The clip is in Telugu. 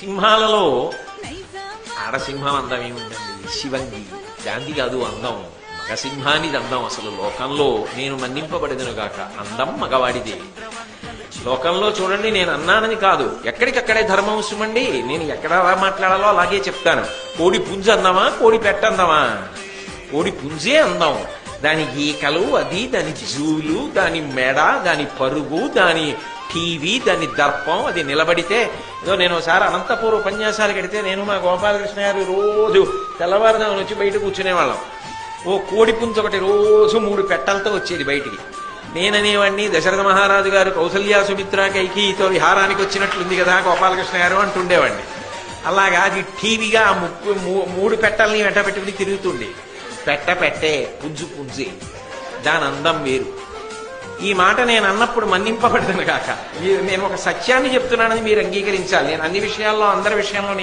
సింహాలలో ఆడసింహం అందం ఏముందండి? శివంగి, దాంది కాదు అందం, మగసింహానిది అందం. అసలు లోకంలో నేను మన్నింపబడిదను గాక అందం మగవాడిదే. లోకంలో చూడండి, నేను అన్నానని కాదు, ఎక్కడికక్కడే ధర్మం సుమండి. నేను ఎక్కడ ఎలా మాట్లాడాలో అలాగే చెప్తాను. కోడి పుంజు అందమా, కోడి పెట్ట అందమా? కోడి పుంజే అందం. దాని ఈకలు, అది దాని జూలు, దాని మెడ, దాని పరుగు, దాని టీవీ, దాని దర్పం, అది నిలబడితే. ఏదో నేను ఒకసారి అనంతపూర్ ఉపన్యాసాలు కడితే నేను మా గోపాలకృష్ణ గారు రోజు తెల్లవారుదామని వచ్చి బయట కూర్చునేవాళ్ళం. ఓ కోడి పుంజు ఒకటి రోజు 3 పెట్టలతో వచ్చేది బయటికి. నేననేవాడిని, దశరథ మహారాజు గారు కౌసల్యా సుమిత్ర కైకేయితో విహారానికి వచ్చినట్లుంది కదా గోపాలకృష్ణ గారు అంటుండేవాడిని. అలాగా అది టీవీగా 3 పెట్టల్ని వెంట పెట్టుకుని తిరుగుతుండే. పెట్టే, పుంజు పుంజే, దాని అందం వేరు. ఈ మాట నేను అన్నప్పుడు మన్నింపబడతాను కాక. నేను ఒక సత్యాన్ని చెప్తున్నానని మీరు అంగీకరించాలి. నేను అన్ని విషయాల్లో, అందరి విషయంలో